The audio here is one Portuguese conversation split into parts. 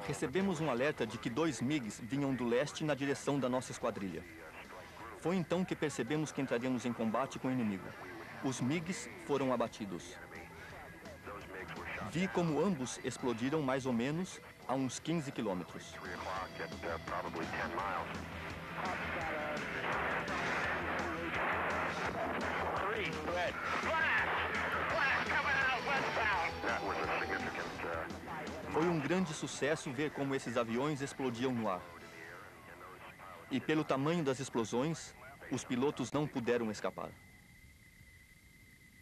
Recebemos um alerta de que 2 MiGs vinham do leste na direção da nossa esquadrilha. Foi então que percebemos que entraríamos em combate com o inimigo. Os MiGs foram abatidos. Vi como ambos explodiram mais ou menos a uns 15 quilômetros. Foi um grande sucesso ver como esses aviões explodiam no ar. E pelo tamanho das explosões, os pilotos não puderam escapar.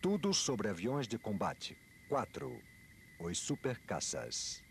Tudo sobre aviões de combate. 4. Os Super Caças.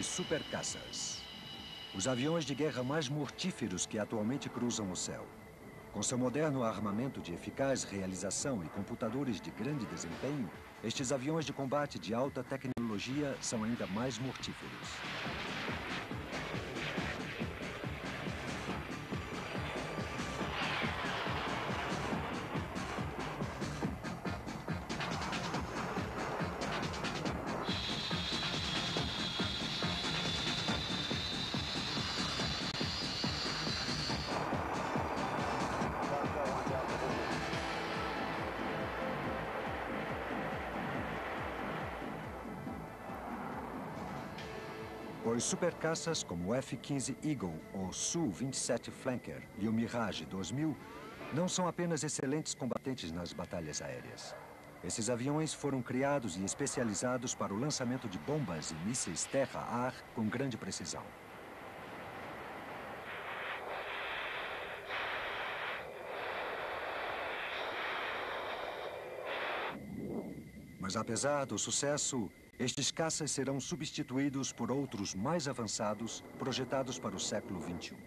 Os Super Caças. Os aviões de guerra mais mortíferos que atualmente cruzam o céu. Com seu moderno armamento de eficaz realização e computadores de grande desempenho, estes aviões de combate de alta tecnologia são ainda mais mortíferos. Os supercaças como o F-15 Eagle, o Su-27 Flanker e o Mirage 2000 não são apenas excelentes combatentes nas batalhas aéreas. Esses aviões foram criados e especializados para o lançamento de bombas e mísseis terra-ar com grande precisão. Mas apesar do sucesso, estes caças serão substituídos por outros mais avançados, projetados para o século XXI.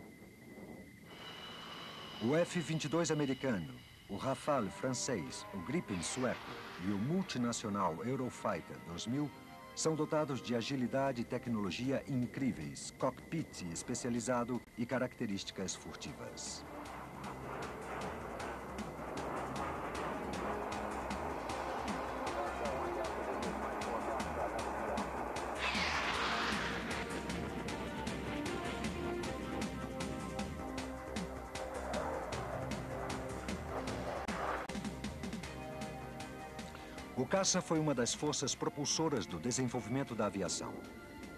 O F-22 americano, o Rafale francês, o Gripen sueco e o multinacional Eurofighter 2000 são dotados de agilidade e tecnologia incríveis, cockpit especializado e características furtivas. O caça foi uma das forças propulsoras do desenvolvimento da aviação.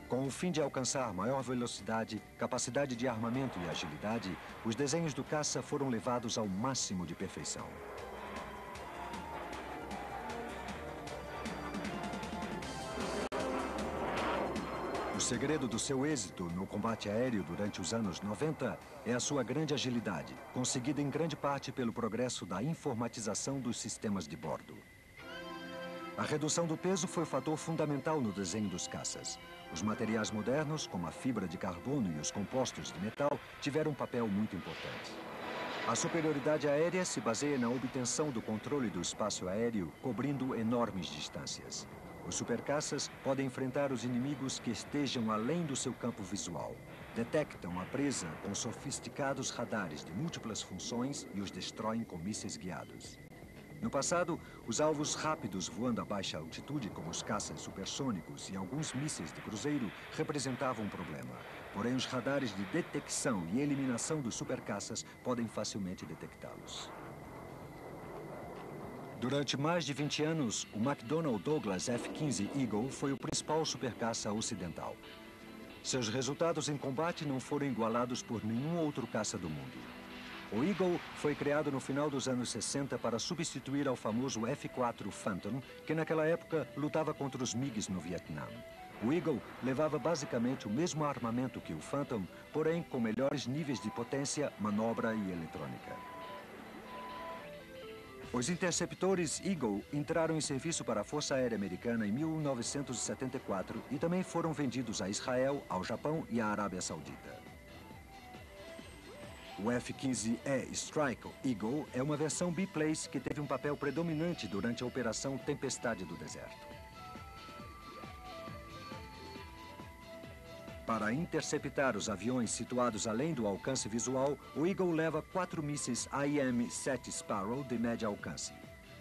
Com o fim de alcançar maior velocidade, capacidade de armamento e agilidade, os desenhos do caça foram levados ao máximo de perfeição. O segredo do seu êxito no combate aéreo durante os anos 90 é a sua grande agilidade, conseguida em grande parte pelo progresso da informatização dos sistemas de bordo. A redução do peso foi o fator fundamental no desenho dos caças. Os materiais modernos, como a fibra de carbono e os compostos de metal, tiveram um papel muito importante. A superioridade aérea se baseia na obtenção do controle do espaço aéreo, cobrindo enormes distâncias. Os supercaças podem enfrentar os inimigos que estejam além do seu campo visual. Detectam a presa com sofisticados radares de múltiplas funções e os destroem com mísseis guiados. No passado, os alvos rápidos voando a baixa altitude, como os caças supersônicos e alguns mísseis de cruzeiro, representavam um problema. Porém, os radares de detecção e eliminação dos supercaças podem facilmente detectá-los. Durante mais de 20 anos, o McDonnell Douglas F-15 Eagle foi o principal supercaça ocidental. Seus resultados em combate não foram igualados por nenhum outro caça do mundo. O Eagle foi criado no final dos anos 60 para substituir ao famoso F-4 Phantom, que naquela época lutava contra os MiGs no Vietnã. O Eagle levava basicamente o mesmo armamento que o Phantom, porém com melhores níveis de potência, manobra e eletrônica. Os interceptores Eagle entraram em serviço para a Força Aérea Americana em 1974 e também foram vendidos a Israel, ao Japão e à Arábia Saudita. O F-15E Strike Eagle é uma versão biplace que teve um papel predominante durante a Operação Tempestade do Deserto. Para interceptar os aviões situados além do alcance visual, o Eagle leva 4 mísseis AIM-7 Sparrow de médio alcance.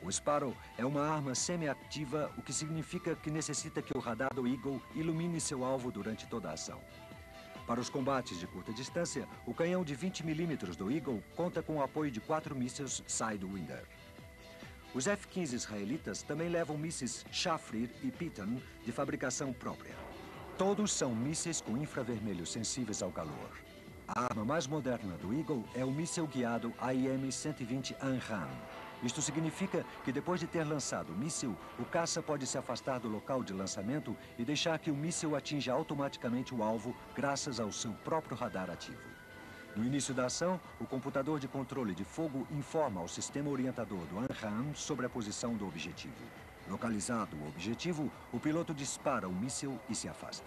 O Sparrow é uma arma semi-ativa, o que significa que necessita que o radar do Eagle ilumine seu alvo durante toda a ação. Para os combates de curta distância, o canhão de 20 mm do Eagle conta com o apoio de 4 mísseis Sidewinder. Os F-15 israelitas também levam mísseis Shafir e Piton de fabricação própria. Todos são mísseis com infravermelhos sensíveis ao calor. A arma mais moderna do Eagle é o míssil guiado AIM-120 ANRAAM. Isto significa que depois de ter lançado o míssil, o caça pode se afastar do local de lançamento e deixar que o míssil atinja automaticamente o alvo graças ao seu próprio radar ativo. No início da ação, o computador de controle de fogo informa ao sistema orientador do ANRAAM sobre a posição do objetivo. Localizado o objetivo, o piloto dispara o míssil e se afasta.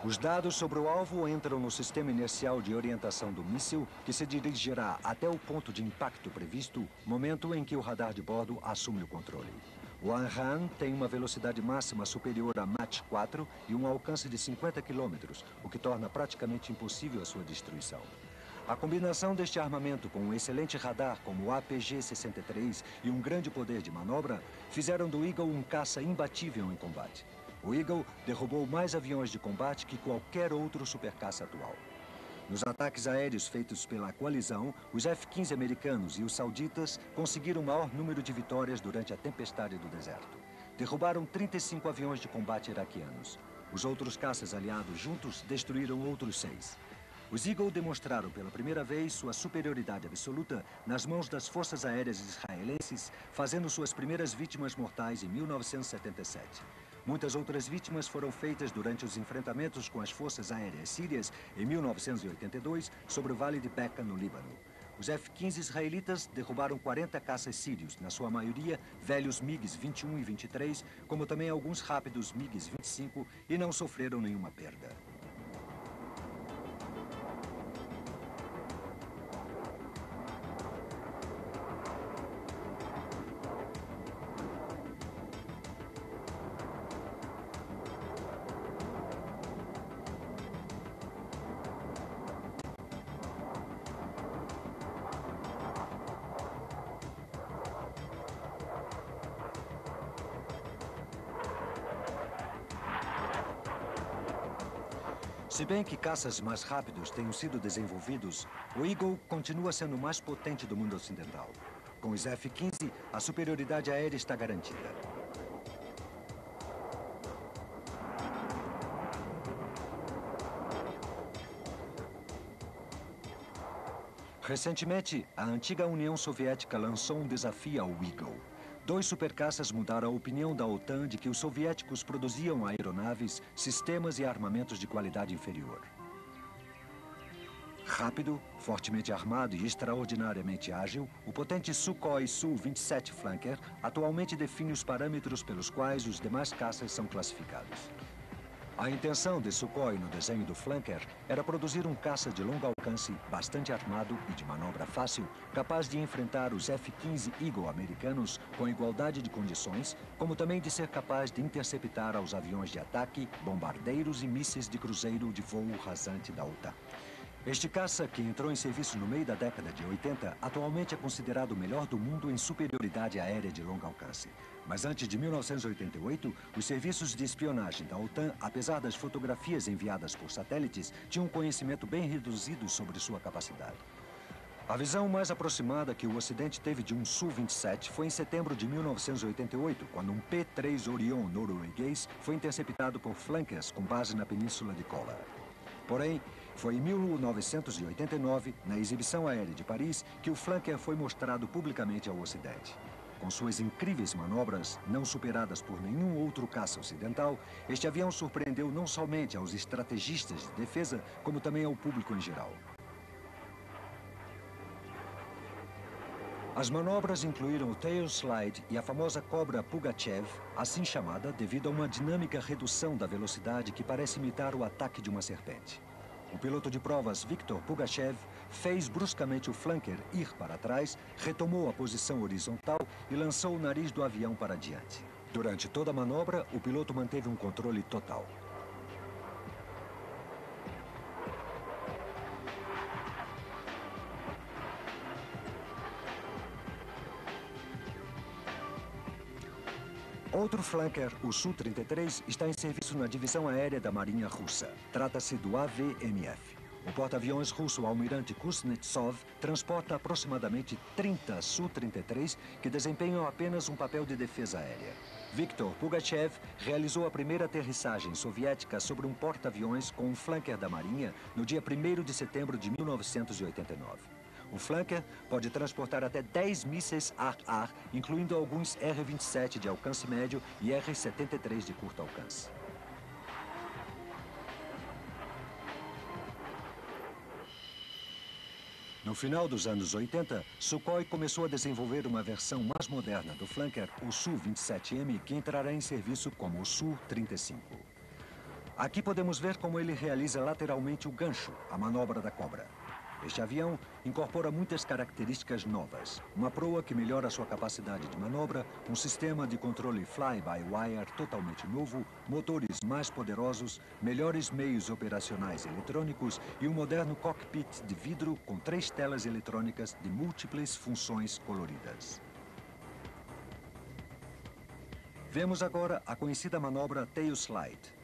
Os dados sobre o alvo entram no sistema inercial de orientação do míssil, que se dirigirá até o ponto de impacto previsto, momento em que o radar de bordo assume o controle. O ANRAAM tem uma velocidade máxima superior a Mach 4 e um alcance de 50 km, o que torna praticamente impossível a sua destruição. A combinação deste armamento com um excelente radar como o APG-63 e um grande poder de manobra fizeram do Eagle um caça imbatível em combate. O Eagle derrubou mais aviões de combate que qualquer outro supercaça atual. Nos ataques aéreos feitos pela coalizão, os F-15 americanos e os sauditas conseguiram o maior número de vitórias durante a tempestade do deserto. Derrubaram 35 aviões de combate iraquianos. Os outros caças aliados juntos destruíram outros 6. Os Eagle demonstraram pela primeira vez sua superioridade absoluta nas mãos das forças aéreas israelenses, fazendo suas primeiras vítimas mortais em 1977. Muitas outras vítimas foram feitas durante os enfrentamentos com as forças aéreas sírias em 1982 sobre o Vale de Beqa, no Líbano. Os F-15 israelitas derrubaram 40 caças sírios, na sua maioria velhos MiGs 21 e 23, como também alguns rápidos MiGs 25, e não sofreram nenhuma perda. Se bem que caças mais rápidos tenham sido desenvolvidos, o Eagle continua sendo o mais potente do mundo ocidental. Com os F-15, a superioridade aérea está garantida. Recentemente, a antiga União Soviética lançou um desafio ao Eagle. 2 supercaças mudaram a opinião da OTAN de que os soviéticos produziam aeronaves, sistemas e armamentos de qualidade inferior. Rápido, fortemente armado e extraordinariamente ágil, o potente Sukhoi Su-27 Flanker atualmente define os parâmetros pelos quais os demais caças são classificados. A intenção de Sukhoi no desenho do Flanker era produzir um caça de longo alcance, bastante armado e de manobra fácil, capaz de enfrentar os F-15 Eagle americanos com igualdade de condições, como também de ser capaz de interceptar aos aviões de ataque, bombardeiros e mísseis de cruzeiro de voo rasante da OTAN. Este caça, que entrou em serviço no meio da década de 80, atualmente é considerado o melhor do mundo em superioridade aérea de longo alcance. Mas antes de 1988, os serviços de espionagem da OTAN, apesar das fotografias enviadas por satélites, tinham um conhecimento bem reduzido sobre sua capacidade. A visão mais aproximada que o Ocidente teve de um Su-27 foi em setembro de 1988, quando um P-3 Orion norueguês foi interceptado por flankers com base na península de Kola. Porém, foi em 1989, na exibição aérea de Paris, que o flanker foi mostrado publicamente ao Ocidente. Com suas incríveis manobras, não superadas por nenhum outro caça ocidental, este avião surpreendeu não somente aos estrategistas de defesa, como também ao público em geral. As manobras incluíram o tail slide e a famosa cobra Pugachev, assim chamada devido a uma dinâmica redução da velocidade que parece imitar o ataque de uma serpente. O piloto de provas Viktor Pugachev fez bruscamente o flanker ir para trás, retomou a posição horizontal e lançou o nariz do avião para diante. Durante toda a manobra, o piloto manteve um controle total. Outro flanker, o Su-33, está em serviço na divisão aérea da Marinha Russa. Trata-se do AVMF. O porta-aviões russo Almirante Kuznetsov transporta aproximadamente 30 Su-33 que desempenham apenas um papel de defesa aérea. Viktor Pugachev realizou a primeira aterrissagem soviética sobre um porta-aviões com um flanker da Marinha no dia 1º de setembro de 1989. O flanker pode transportar até 10 mísseis ar-ar, incluindo alguns R-27 de alcance médio e R-73 de curto alcance. No final dos anos 80, Sukhoi começou a desenvolver uma versão mais moderna do flanker, o Su-27M, que entrará em serviço como o Su-35. Aqui podemos ver como ele realiza lateralmente o gancho, a manobra da cobra. Este avião incorpora muitas características novas. Uma proa que melhora sua capacidade de manobra, um sistema de controle fly-by-wire totalmente novo, motores mais poderosos, melhores meios operacionais eletrônicos e um moderno cockpit de vidro com 3 telas eletrônicas de múltiplas funções coloridas. Vemos agora a conhecida manobra tail slide.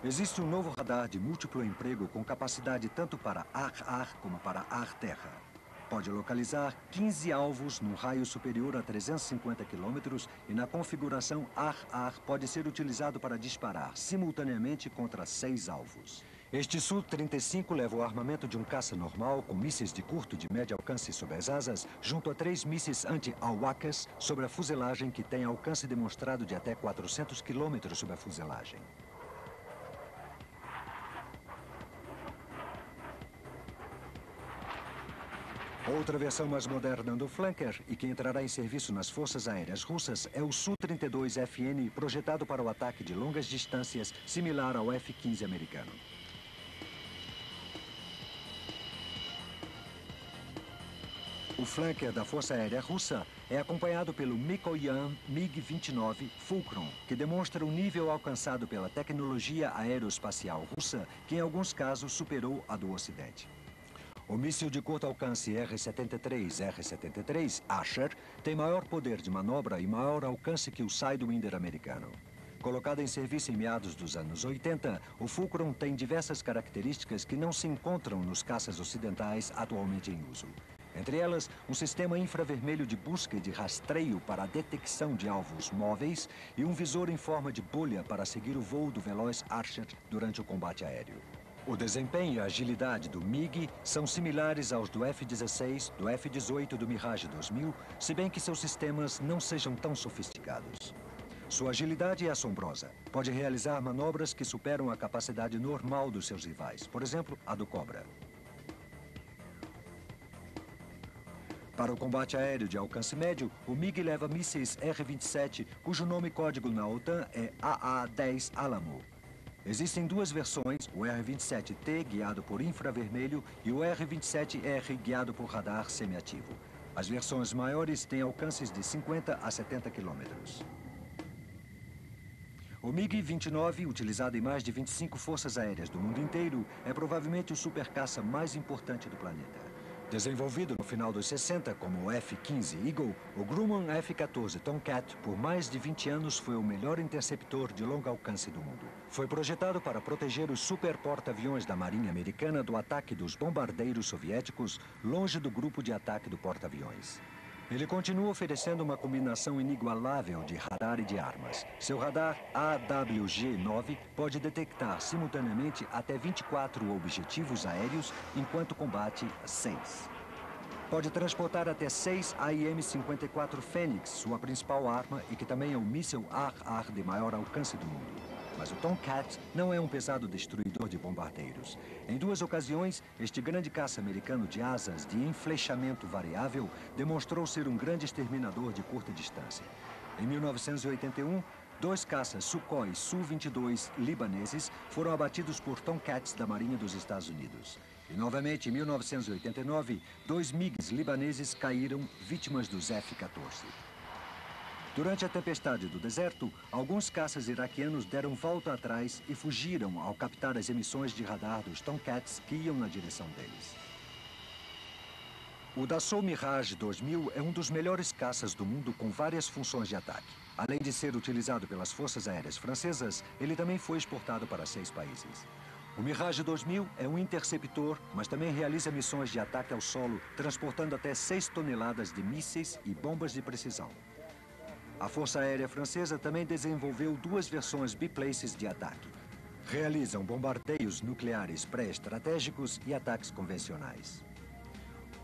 Existe um novo radar de múltiplo emprego com capacidade tanto para ar-ar como para ar-terra. Pode localizar 15 alvos num raio superior a 350 quilômetros e na configuração ar-ar pode ser utilizado para disparar simultaneamente contra 6 alvos. Este Su-35 leva o armamento de um caça normal com mísseis de curto e de médio alcance sob as asas, junto a 3 mísseis anti-AWACS sobre a fuselagem que tem alcance demonstrado de até 400 quilômetros sob a fuselagem. Outra versão mais moderna do flanker e que entrará em serviço nas forças aéreas russas é o Su-32FN, projetado para o ataque de longas distâncias, similar ao F-15 americano. O flanker da Força Aérea Russa é acompanhado pelo Mikoyan MiG-29 Fulcrum, que demonstra o nível alcançado pela tecnologia aeroespacial russa, que em alguns casos superou a do Ocidente. O míssil de curto alcance R-73 Asher tem maior poder de manobra e maior alcance que o Sidewinder americano. Colocado em serviço em meados dos anos 80, o Fulcrum tem diversas características que não se encontram nos caças ocidentais atualmente em uso. Entre elas, um sistema infravermelho de busca e de rastreio para a detecção de alvos móveis e um visor em forma de bolha para seguir o voo do veloz Archer durante o combate aéreo. O desempenho e a agilidade do MiG são similares aos do F-16, do F-18 e do Mirage 2000, se bem que seus sistemas não sejam tão sofisticados. Sua agilidade é assombrosa. Pode realizar manobras que superam a capacidade normal dos seus rivais, por exemplo, a do Cobra. Para o combate aéreo de alcance médio, o MiG leva mísseis R-27, cujo nome código na OTAN é AA-10 Alamo. Existem duas versões, o R-27T, guiado por infravermelho, e o R-27R, guiado por radar semiativo. As versões maiores têm alcances de 50 a 70 quilômetros. O MiG-29, utilizado em mais de 25 forças aéreas do mundo inteiro, é provavelmente o supercaça mais importante do planeta. Desenvolvido no final dos 60 como o F-15 Eagle, o Grumman F-14 Tomcat, por mais de 20 anos, foi o melhor interceptor de longo alcance do mundo. Foi projetado para proteger os super porta-aviões da Marinha Americana do ataque dos bombardeiros soviéticos, longe do grupo de ataque do porta-aviões. Ele continua oferecendo uma combinação inigualável de radar e de armas. Seu radar AWG-9 pode detectar simultaneamente até 24 objetivos aéreos enquanto combate 6. Pode transportar até 6 AIM-54 Fênix, sua principal arma e que também é o míssil ar-ar de maior alcance do mundo. Mas o Tomcat não é um pesado destruidor de bombardeiros. Em 2 ocasiões, este grande caça americano de asas de enflechamento variável demonstrou ser um grande exterminador de curta distância. Em 1981, 2 caças Sukhoi Su-22 libaneses foram abatidos por Tomcats da Marinha dos Estados Unidos. E novamente, em 1989, 2 MiGs libaneses caíram vítimas dos F-14. Durante a tempestade do deserto, alguns caças iraquianos deram volta atrás e fugiram ao captar as emissões de radar dos Tomcats que iam na direção deles. O Dassault Mirage 2000 é um dos melhores caças do mundo com várias funções de ataque. Além de ser utilizado pelas forças aéreas francesas, ele também foi exportado para 6 países. O Mirage 2000 é um interceptor, mas também realiza missões de ataque ao solo, transportando até 6 toneladas de mísseis e bombas de precisão. A Força Aérea Francesa também desenvolveu 2 versões biplaces de ataque. Realizam bombardeios nucleares pré-estratégicos e ataques convencionais.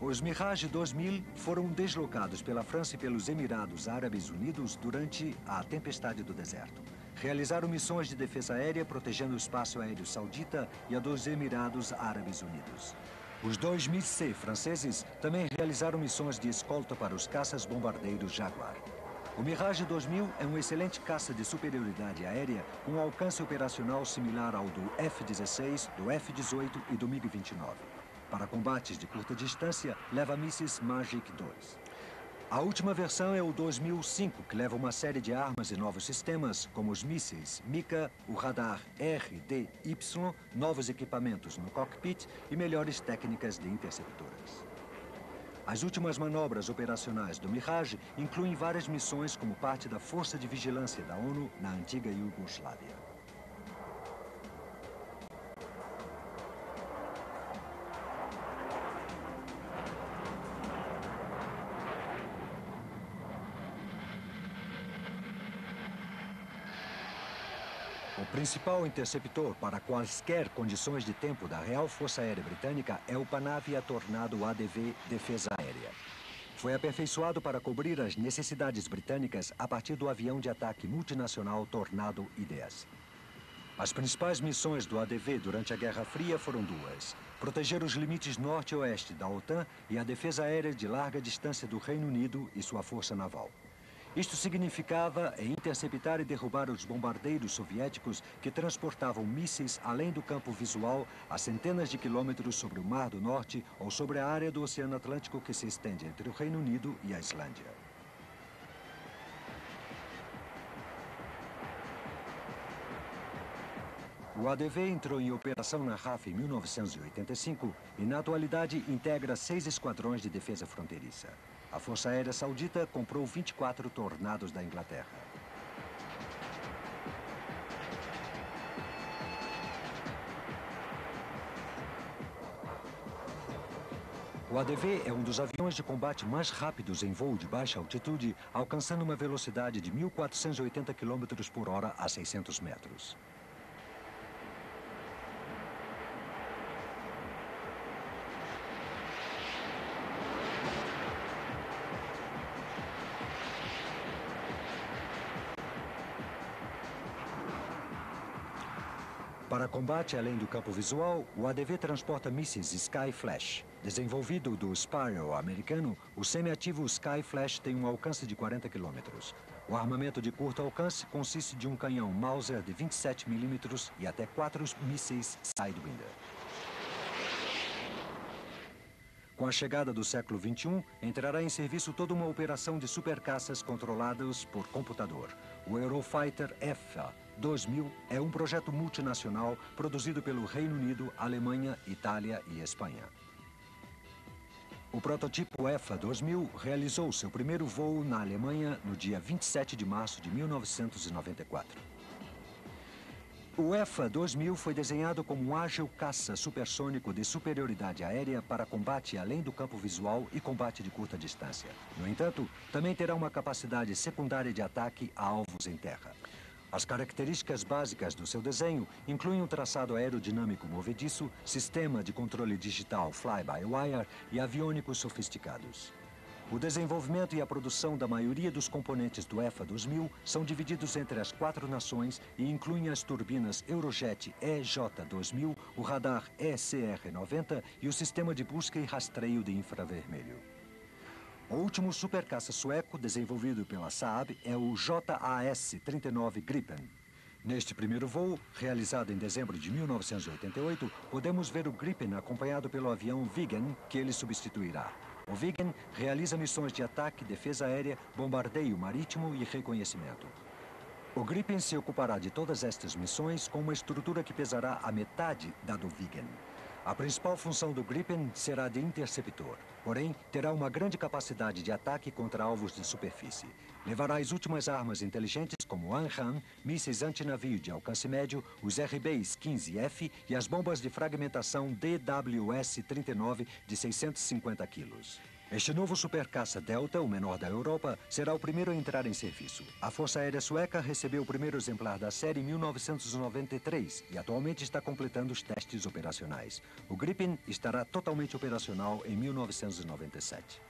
Os Mirage 2000 foram deslocados pela França e pelos Emirados Árabes Unidos durante a tempestade do deserto. Realizaram missões de defesa aérea protegendo o espaço aéreo saudita e a dos Emirados Árabes Unidos. Os 2 MiC franceses também realizaram missões de escolta para os caças bombardeiros Jaguar. O Mirage 2000 é um excelente caça de superioridade aérea com um alcance operacional similar ao do F-16, do F-18 e do MiG-29. Para combates de curta distância, leva mísseis Magic 2. A última versão é o 2005, que leva uma série de armas e novos sistemas, como os mísseis Mica, o radar RDY, novos equipamentos no cockpit e melhores técnicas de interceptoras. As últimas manobras operacionais do Mirage incluem várias missões como parte da Força de Vigilância da ONU na antiga Iugoslávia. O principal interceptor para quaisquer condições de tempo da Real Força Aérea Britânica é o Panavia Tornado ADV Defesa Aérea. Foi aperfeiçoado para cobrir as necessidades britânicas a partir do avião de ataque multinacional Tornado I-10. As principais missões do ADV durante a Guerra Fria foram 2. Proteger os limites norte e oeste da OTAN e a defesa aérea de larga distância do Reino Unido e sua força naval. Isto significava interceptar e derrubar os bombardeiros soviéticos que transportavam mísseis além do campo visual a centenas de quilômetros sobre o Mar do Norte ou sobre a área do Oceano Atlântico que se estende entre o Reino Unido e a Islândia. O ADV entrou em operação na RAF em 1985 e, na atualidade, integra 6 esquadrões de defesa fronteiriça. A Força Aérea Saudita comprou 24 Tornados da Inglaterra. O ADV é um dos aviões de combate mais rápidos em voo de baixa altitude, alcançando uma velocidade de 1.480 km por hora a 600 metros. Para combate além do campo visual, o ADV transporta mísseis Sky Flash. Desenvolvido do Sparrow americano, o semiativo Sky Flash tem um alcance de 40 km. O armamento de curto alcance consiste de um canhão Mauser de 27 mm e até 4 mísseis Sidewinder. Com a chegada do século XXI, entrará em serviço toda uma operação de supercaças controlados por computador. O Eurofighter F 2000 é um projeto multinacional produzido pelo Reino Unido, Alemanha, Itália e Espanha. O protótipo EFA 2000 realizou seu primeiro voo na Alemanha no dia 27 de março de 1994. O EFA 2000 foi desenhado como um ágil caça supersônico de superioridade aérea para combate além do campo visual e combate de curta distância. No entanto, também terá uma capacidade secundária de ataque a alvos em terra. As características básicas do seu desenho incluem um traçado aerodinâmico movediço, sistema de controle digital fly-by-wire e aviônicos sofisticados. O desenvolvimento e a produção da maioria dos componentes do EFA 2000 são divididos entre as 4 nações e incluem as turbinas Eurojet EJ-2000, o radar ECR-90 e o sistema de busca e rastreio de infravermelho. O último supercaça sueco desenvolvido pela Saab é o JAS-39 Gripen. Neste primeiro voo, realizado em dezembro de 1988, podemos ver o Gripen acompanhado pelo avião Viggen, que ele substituirá. O Viggen realiza missões de ataque, defesa aérea, bombardeio marítimo e reconhecimento. O Gripen se ocupará de todas estas missões com uma estrutura que pesará a metade da do Viggen. A principal função do Gripen será de interceptor, porém terá uma grande capacidade de ataque contra alvos de superfície. Levará as últimas armas inteligentes como ANRAAM, mísseis antinavio de alcance médio, os RBs-15F e as bombas de fragmentação DWS-39 de 650 quilos. Este novo supercaça Delta, o menor da Europa, será o primeiro a entrar em serviço. A Força Aérea Sueca recebeu o primeiro exemplar da série em 1993 e atualmente está completando os testes operacionais. O Gripen estará totalmente operacional em 1997.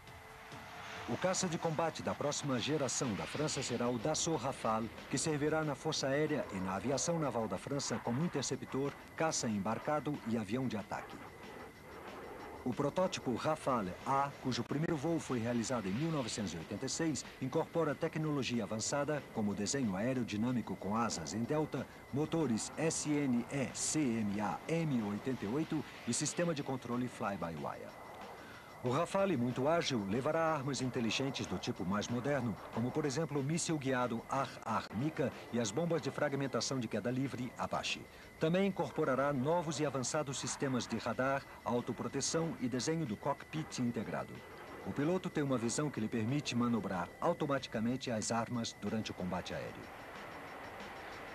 O caça de combate da próxima geração da França será o Dassault Rafale, que servirá na Força Aérea e na Aviação Naval da França como interceptor, caça embarcado e avião de ataque. O protótipo Rafale A, cujo primeiro voo foi realizado em 1986, incorpora tecnologia avançada, como desenho aerodinâmico com asas em delta, motores SNE-CMA M88 e sistema de controle fly-by-wire. O Rafale, muito ágil, levará armas inteligentes do tipo mais moderno, como, por exemplo, o míssil guiado Ar-Mika e as bombas de fragmentação de queda livre Apache. Também incorporará novos e avançados sistemas de radar, autoproteção e desenho do cockpit integrado. O piloto tem uma visão que lhe permite manobrar automaticamente as armas durante o combate aéreo.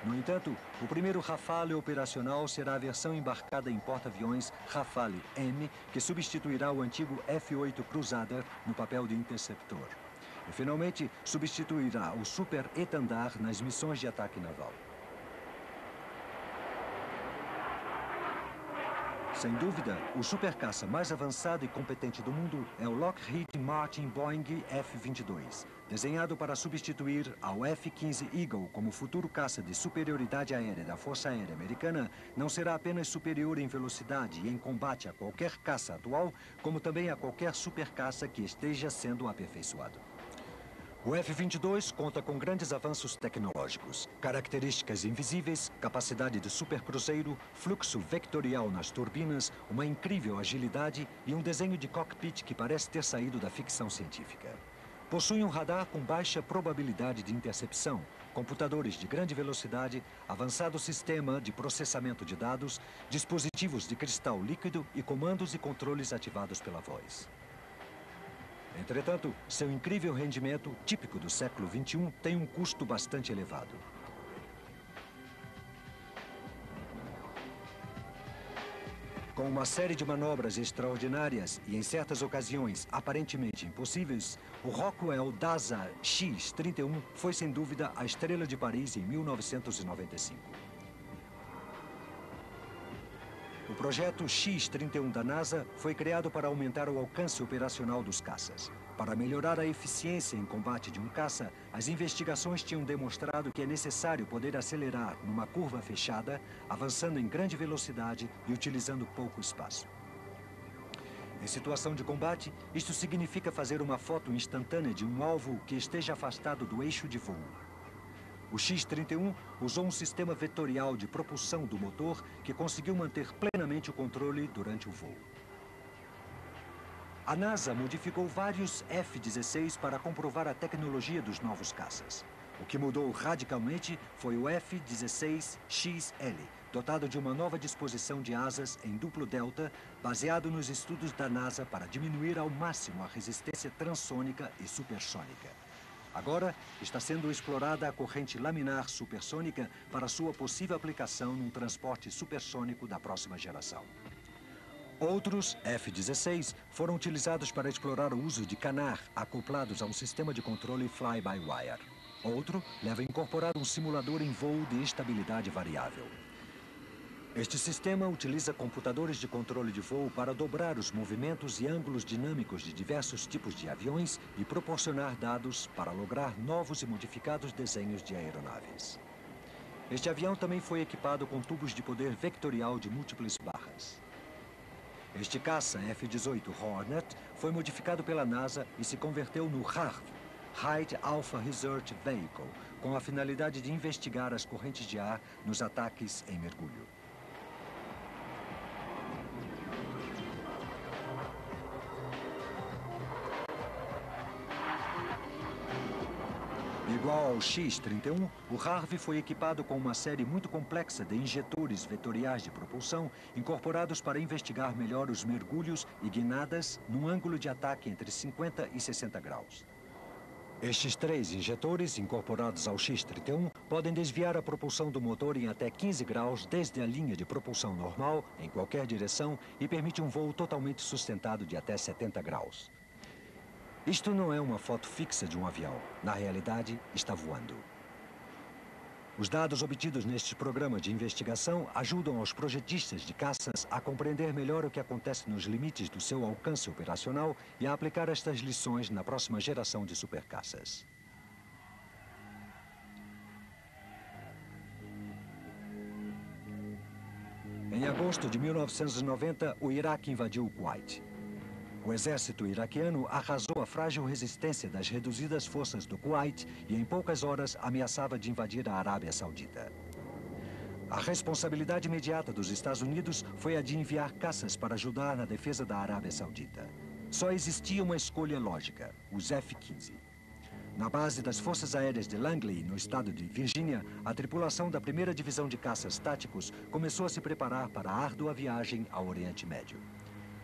No entanto, o primeiro Rafale operacional será a versão embarcada em porta-aviões Rafale M, que substituirá o antigo F-8 Crusader no papel de interceptor. E, finalmente, substituirá o Super Etendard nas missões de ataque naval. Sem dúvida, o supercaça mais avançado e competente do mundo é o Lockheed Martin Boeing F-22. Desenhado para substituir ao F-15 Eagle como futuro caça de superioridade aérea da Força Aérea Americana, não será apenas superior em velocidade e em combate a qualquer caça atual, como também a qualquer supercaça que esteja sendo aperfeiçoado. O F-22 conta com grandes avanços tecnológicos, características invisíveis, capacidade de supercruzeiro, fluxo vectorial nas turbinas, uma incrível agilidade e um desenho de cockpit que parece ter saído da ficção científica. Possui um radar com baixa probabilidade de intercepção, computadores de grande velocidade, avançado sistema de processamento de dados, dispositivos de cristal líquido e comandos e controles ativados pela voz. Entretanto, seu incrível rendimento, típico do século XXI, tem um custo bastante elevado. Com uma série de manobras extraordinárias e, em certas ocasiões, aparentemente impossíveis, o Rockwell Daza X-31 foi, sem dúvida, a estrela de Paris em 1995. O projeto X-31 da NASA foi criado para aumentar o alcance operacional dos caças. Para melhorar a eficiência em combate de um caça, as investigações tinham demonstrado que é necessário poder acelerar numa curva fechada, avançando em grande velocidade e utilizando pouco espaço. Em situação de combate, isto significa fazer uma foto instantânea de um alvo que esteja afastado do eixo de voo. O X-31 usou um sistema vetorial de propulsão do motor que conseguiu manter plenamente o controle durante o voo. A NASA modificou vários F-16 para comprovar a tecnologia dos novos caças. O que mudou radicalmente foi o F-16XL, dotado de uma nova disposição de asas em duplo delta, baseado nos estudos da NASA para diminuir ao máximo a resistência transônica e supersônica. Agora, está sendo explorada a corrente laminar supersônica para sua possível aplicação num transporte supersônico da próxima geração. Outros F-16 foram utilizados para explorar o uso de canar acoplados a um sistema de controle fly-by-wire. Outro leva incorporado um simulador em voo de estabilidade variável. Este sistema utiliza computadores de controle de voo para dobrar os movimentos e ângulos dinâmicos de diversos tipos de aviões e proporcionar dados para lograr novos e modificados desenhos de aeronaves. Este avião também foi equipado com tubos de poder vectorial de múltiplas barras. Este caça F-18 Hornet foi modificado pela NASA e se converteu no HARV, Height Alpha Research Vehicle, com a finalidade de investigar as correntes de ar nos ataques em mergulho. Igual ao X-31, o HARV foi equipado com uma série muito complexa de injetores vetoriais de propulsão incorporados para investigar melhor os mergulhos e guinadas num ângulo de ataque entre 50 e 60 graus. Estes 3 injetores, incorporados ao X-31, podem desviar a propulsão do motor em até 15 graus desde a linha de propulsão normal, em qualquer direção, e permite um voo totalmente sustentado de até 70 graus. Isto não é uma foto fixa de um avião. Na realidade, está voando. Os dados obtidos neste programa de investigação ajudam aos projetistas de caças a compreender melhor o que acontece nos limites do seu alcance operacional e a aplicar estas lições na próxima geração de supercaças. Em agosto de 1990, o Iraque invadiu o Kuwait. O exército iraquiano arrasou a frágil resistência das reduzidas forças do Kuwait e em poucas horas ameaçava de invadir a Arábia Saudita. A responsabilidade imediata dos Estados Unidos foi a de enviar caças para ajudar na defesa da Arábia Saudita. Só existia uma escolha lógica, os F-15. Na base das Forças Aéreas de Langley, no estado de Virgínia, a tripulação da 1ª Divisão de Caças Táticos começou a se preparar para a árdua viagem ao Oriente Médio.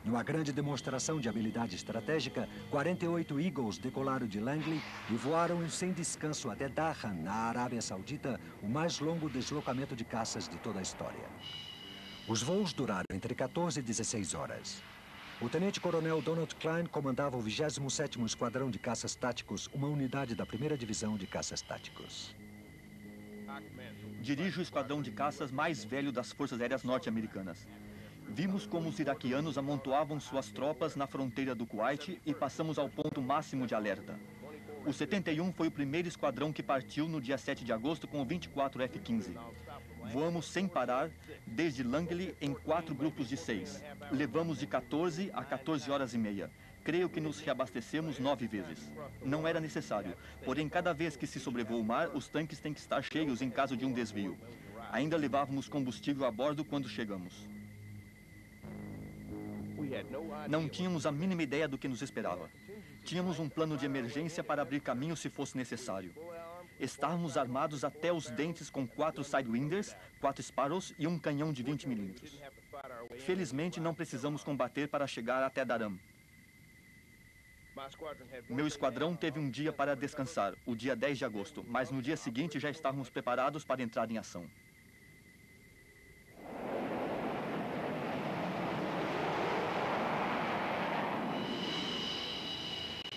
Numa grande demonstração de habilidade estratégica, 48 Eagles decolaram de Langley e voaram sem descanso até Dahan, na Arábia Saudita, o mais longo deslocamento de caças de toda a história. Os voos duraram entre 14 e 16 horas. O tenente-coronel Donald Klein comandava o 27º Esquadrão de Caças Táticos, uma unidade da 1ª Divisão de Caças Táticos. Dirijo o esquadrão de caças mais velho das Forças Aéreas Norte-Americanas. Vimos como os iraquianos amontoavam suas tropas na fronteira do Kuwait e passamos ao ponto máximo de alerta. O 71 foi o primeiro esquadrão que partiu no dia 7 de agosto com 24 F-15. Voamos sem parar, desde Langley, em 4 grupos de 6. Levamos de 14 a 14 horas e meia. Creio que nos reabastecemos 9 vezes. Não era necessário, porém cada vez que se sobrevoa o mar, os tanques têm que estar cheios em caso de um desvio. Ainda levávamos combustível a bordo quando chegamos. Não tínhamos a mínima ideia do que nos esperava. Tínhamos um plano de emergência para abrir caminho se fosse necessário. Estávamos armados até os dentes com 4 Sidewinders, 4 Sparrows e um canhão de 20 mm. Felizmente, não precisamos combater para chegar até Dharam. Meu esquadrão teve um dia para descansar, o dia 10 de agosto, mas no dia seguinte já estávamos preparados para entrar em ação.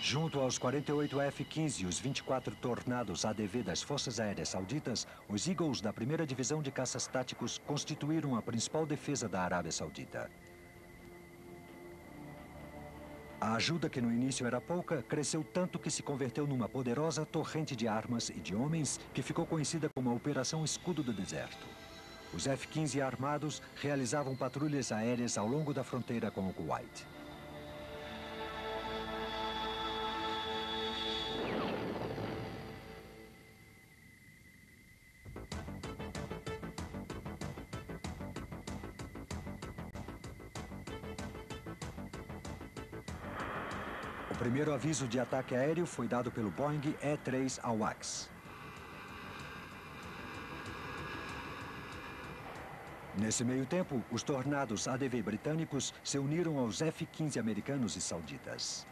Junto aos 48 F-15 e os 24 Tornados ADV das Forças Aéreas Sauditas, os Eagles da 1ª Divisão de Caças Táticos constituíram a principal defesa da Arábia Saudita. A ajuda, que no início era pouca, cresceu tanto que se converteu numa poderosa torrente de armas e de homens que ficou conhecida como a Operação Escudo do Deserto. Os F-15 armados realizavam patrulhas aéreas ao longo da fronteira com o Kuwait. O primeiro aviso de ataque aéreo foi dado pelo Boeing E-3 AWACS. Nesse meio tempo, os Tornados ADV britânicos se uniram aos F-15 americanos e sauditas.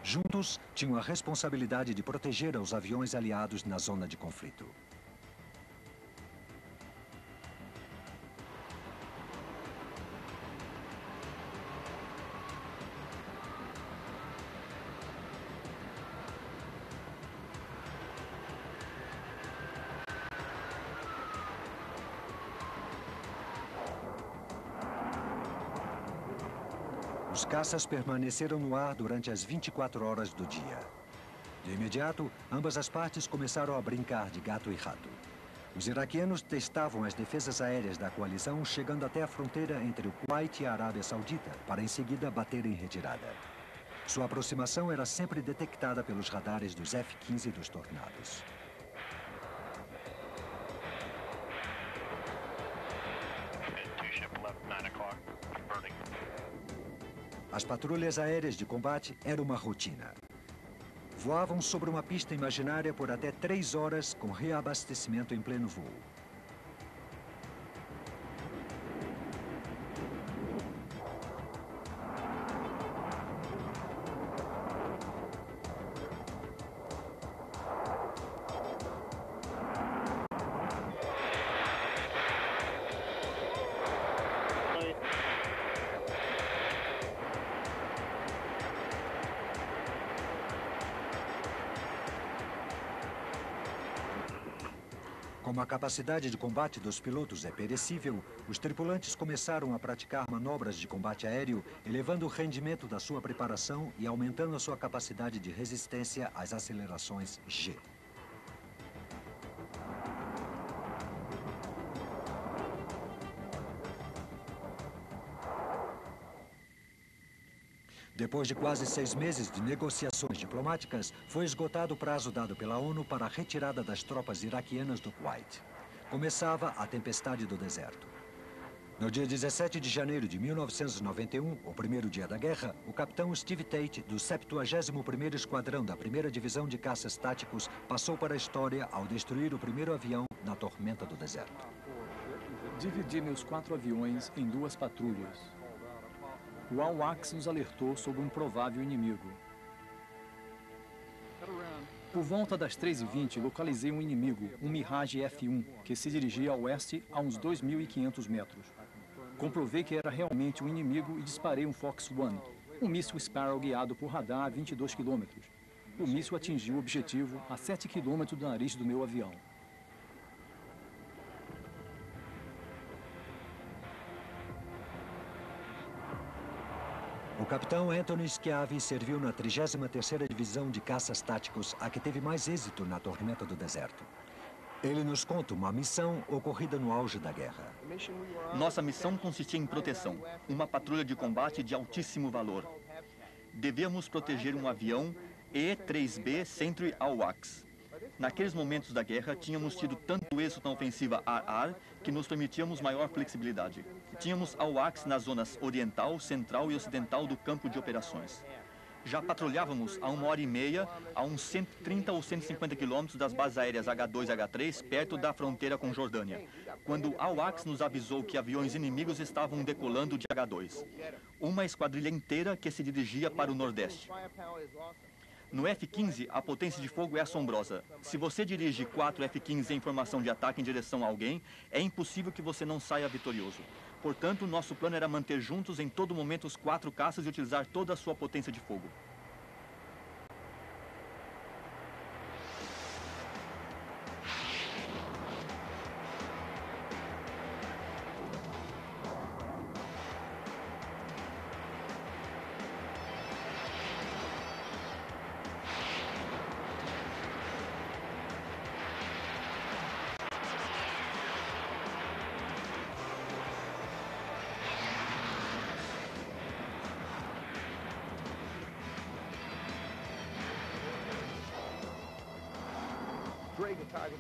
Juntos, tinham a responsabilidade de proteger os aviões aliados na zona de conflito. Os caças permaneceram no ar durante as 24 horas do dia. De imediato, ambas as partes começaram a brincar de gato e rato. Os iraquianos testavam as defesas aéreas da coalizão, chegando até a fronteira entre o Kuwait e a Arábia Saudita, para em seguida bater em retirada. Sua aproximação era sempre detectada pelos radares dos F-15 dos Tornados. As patrulhas aéreas de combate eram uma rotina. Voavam sobre uma pista imaginária por até 3 horas com reabastecimento em pleno voo. Como a capacidade de combate dos pilotos é perecível, os tripulantes começaram a praticar manobras de combate aéreo, elevando o rendimento da sua preparação e aumentando a sua capacidade de resistência às acelerações G. Depois de quase 6 meses de negociações diplomáticas, foi esgotado o prazo dado pela ONU para a retirada das tropas iraquianas do Kuwait. Começava a tempestade do deserto. No dia 17 de janeiro de 1991, o primeiro dia da guerra, o capitão Steve Tate, do 71º Esquadrão da 1ª Divisão de Caças Táticos, passou para a história ao destruir o primeiro avião na tormenta do deserto. Dividi meus 4 aviões em 2 patrulhas. O AWACS nos alertou sobre um provável inimigo. Por volta das 3h20, localizei um inimigo, um Mirage F-1, que se dirigia a oeste a uns 2.500 metros. Comprovei que era realmente um inimigo e disparei um Fox One, um míssil Sparrow guiado por radar a 22 km. O míssil atingiu o objetivo a 7 km do nariz do meu avião. O capitão Anthony Schiavi serviu na 33ª Divisão de Caças Táticos, a que teve mais êxito na tormenta do deserto. Ele nos conta uma missão ocorrida no auge da guerra. Nossa missão consistia em proteção, uma patrulha de combate de altíssimo valor. Devíamos proteger um avião E-3B Sentry AWACS. Naqueles momentos da guerra, tínhamos tido tanto êxito na ofensiva ar-ar que nos permitíamos maior flexibilidade. Tínhamos AWACS nas zonas oriental, central e ocidental do campo de operações. Já patrulhávamos a 1h30 a uns 130 ou 150 quilômetros das bases aéreas H2 e H3, perto da fronteira com Jordânia, quando a AWACS nos avisou que aviões inimigos estavam decolando de H2. Uma esquadrilha inteira que se dirigia para o nordeste. No F-15, a potência de fogo é assombrosa. Se você dirige 4 F-15 em formação de ataque em direção a alguém, é impossível que você não saia vitorioso. Portanto, nosso plano era manter juntos em todo momento os 4 caças e utilizar toda a sua potência de fogo.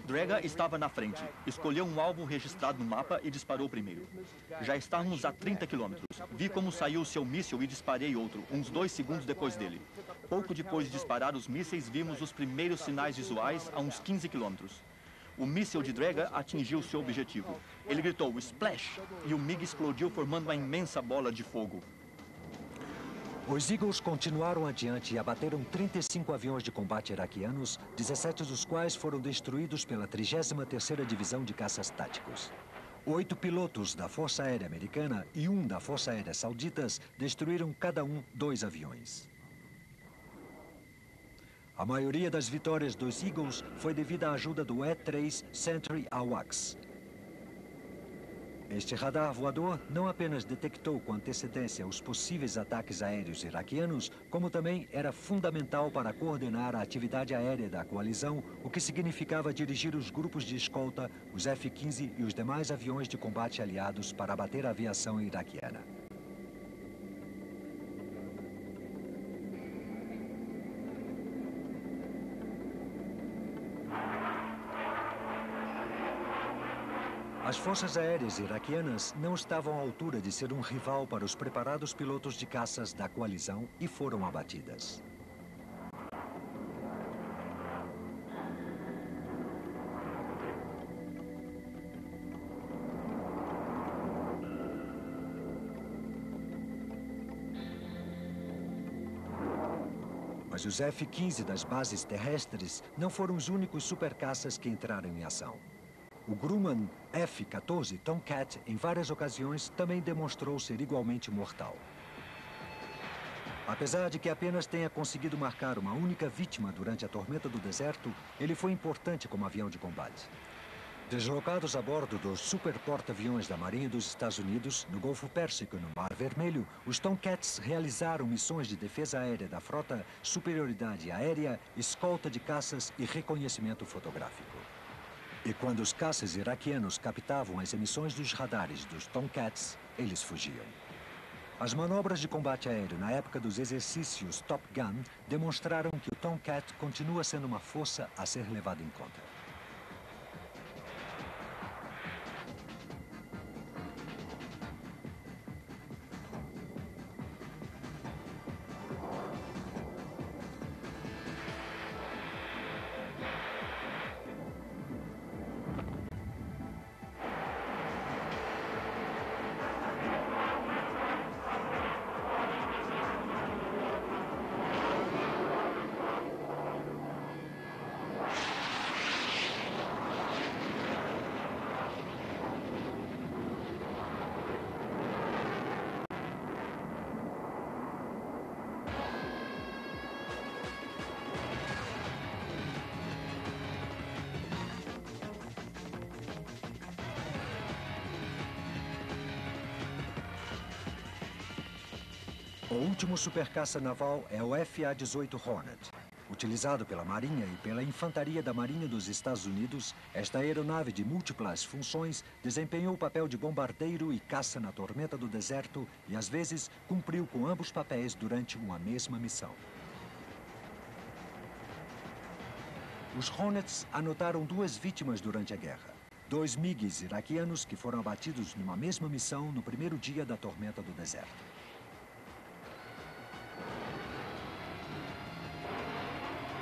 Draga estava na frente, escolheu um alvo registrado no mapa e disparou primeiro. Já estávamos a 30 quilômetros. Vi como saiu seu míssil e disparei outro, uns 2 segundos depois dele. Pouco depois de disparar os mísseis, vimos os primeiros sinais visuais a uns 15 quilômetros. O míssil de Draga atingiu seu objetivo. Ele gritou "Splash" e o MiG explodiu formando uma imensa bola de fogo. Os Eagles continuaram adiante e abateram 35 aviões de combate iraquianos, 17 dos quais foram destruídos pela 33ª Divisão de Caças Táticos. 8 pilotos da Força Aérea Americana e 1 da Força Aérea Sauditas destruíram cada um 2 aviões. A maioria das vitórias dos Eagles foi devido à ajuda do E-3 Sentry AWACS. Este radar voador não apenas detectou com antecedência os possíveis ataques aéreos iraquianos, como também era fundamental para coordenar a atividade aérea da coalizão, o que significava dirigir os grupos de escolta, os F-15 e os demais aviões de combate aliados para abater a aviação iraquiana. As forças aéreas iraquianas não estavam à altura de ser um rival para os preparados pilotos de caças da coalizão e foram abatidas. Mas os F-15 das bases terrestres não foram os únicos supercaças que entraram em ação. O Grumman F-14 Tomcat, em várias ocasiões, também demonstrou ser igualmente mortal. Apesar de que apenas tenha conseguido marcar uma única vítima durante a tormenta do deserto, ele foi importante como avião de combate. Deslocados a bordo dos super porta-aviões da Marinha dos Estados Unidos, no Golfo Pérsico e no Mar Vermelho, os Tomcats realizaram missões de defesa aérea da frota, superioridade aérea, escolta de caças e reconhecimento fotográfico. E quando os caças iraquianos captavam as emissões dos radares dos Tomcats, eles fugiam. As manobras de combate aéreo na época dos exercícios Top Gun demonstraram que o Tomcat continua sendo uma força a ser levada em conta. O último supercaça naval é o FA-18 Hornet. Utilizado pela Marinha e pela Infantaria da Marinha dos Estados Unidos, esta aeronave de múltiplas funções desempenhou o papel de bombardeiro e caça na tormenta do deserto e, às vezes, cumpriu com ambos papéis durante uma mesma missão. Os Hornets anotaram 2 vítimas durante a guerra. 2 MiGs iraquianos que foram abatidos numa mesma missão no primeiro dia da tormenta do deserto.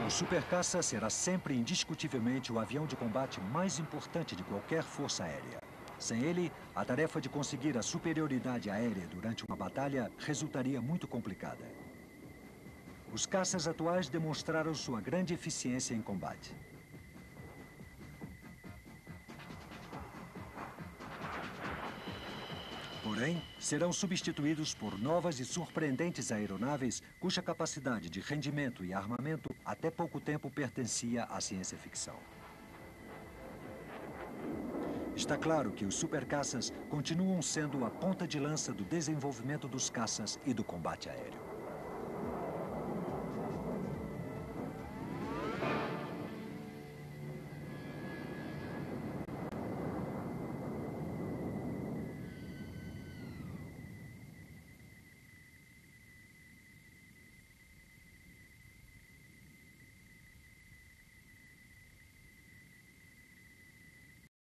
O supercaça será sempre indiscutivelmente o avião de combate mais importante de qualquer força aérea. Sem ele, a tarefa de conseguir a superioridade aérea durante uma batalha resultaria muito complicada. Os caças atuais demonstraram sua grande eficiência em combate. Porém, serão substituídos por novas e surpreendentes aeronaves cuja capacidade de rendimento e armamento até pouco tempo pertencia à ciência-ficção. Está claro que os supercaças continuam sendo a ponta de lança do desenvolvimento dos caças e do combate aéreo.